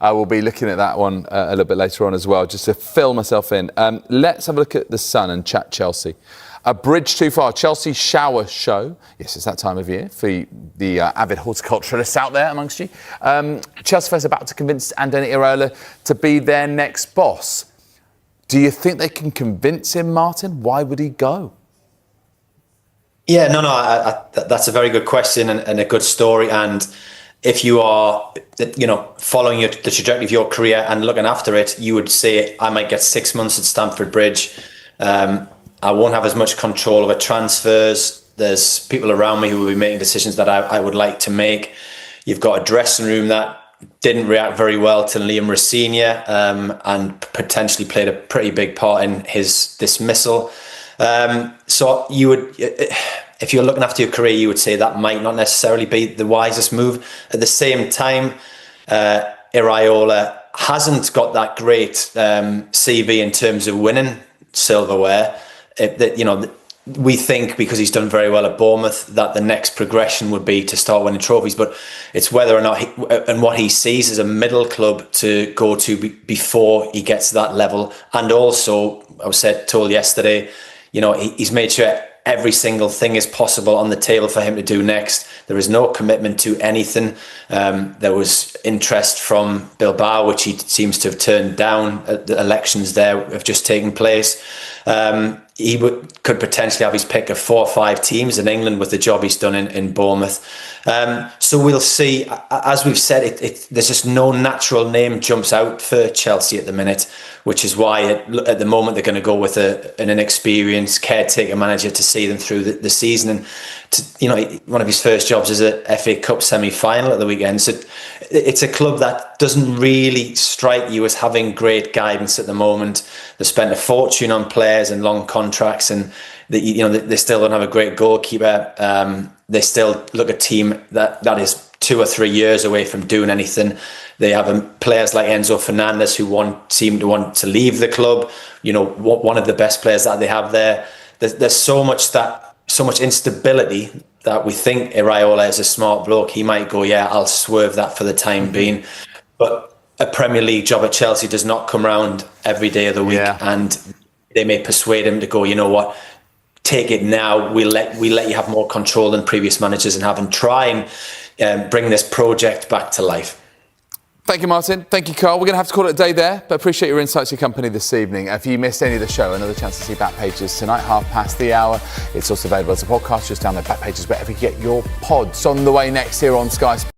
We'll be looking at that one a little bit later on as well, just to fill myself in. Let's have a look at the Sun and chat Chelsea. A bridge too far. Chelsea shower show. Yes, it's that time of year for the avid horticulturalists out there amongst you. Chelsea fans about to convince Andoni Iraola to be their next boss. Do you think they can convince him, Martin? Why would he go? Yeah, that's a very good question and a good story. And if you are, following the trajectory of your career and looking after it, you would say, I might get 6 months at Stamford Bridge. I won't have as much control over transfers. There's people around me who will be making decisions that I would like to make. You've got a dressing room that didn't react very well to Liam Rosenior and potentially played a pretty big part in his dismissal. So you would, if you're looking after your career, you would say that might not necessarily be the wisest move. At the same time, Iraola hasn't got that great CV in terms of winning silverware. We think, because he's done very well at Bournemouth, that the next progression would be to start winning trophies. But it's whether or not and what he sees as a middle club to go to before he gets to that level. And also, I was told yesterday, he's made sure every single thing is possible on the table for him to do next. There is no commitment to anything. There was interest from Bilbao, which he seems to have turned down. The elections there have just taken place. He could potentially have his pick of 4 or 5 teams in England with the job he's done in Bournemouth. So we'll see. As we've said, there's just no natural name jumps out for Chelsea at the minute, which is why at the moment they're going to go with an inexperienced caretaker manager to see them through the season. And one of his first jobs is a FA Cup semi-final at the weekend. So it's a club that doesn't really strike you as having great guidance at the moment. They've spent a fortune on players and long contracts, and they still don't have a great goalkeeper. They still look a team that is 2 or 3 years away from doing anything. They have players like Enzo Fernandez who seem to want to leave the club. One of the best players that they have there. There's so much instability that we think Iraola is a smart bloke. He might go, yeah, I'll swerve that for the time being. But a Premier League job at Chelsea does not come around every day of the week. Yeah. And they may persuade him to go, you know what, take it now. We'll let you have more control than previous managers and have him try and bring this project back to life. Thank you, Martin. Thank you, Carl. We're going to have to call it a day there, but appreciate your insights, your company this evening. If you missed any of the show, another chance to see Back Pages tonight, 1:30. It's also available as a podcast. Just download Back Pages wherever you get your pods. On the way next here on Sky Sports.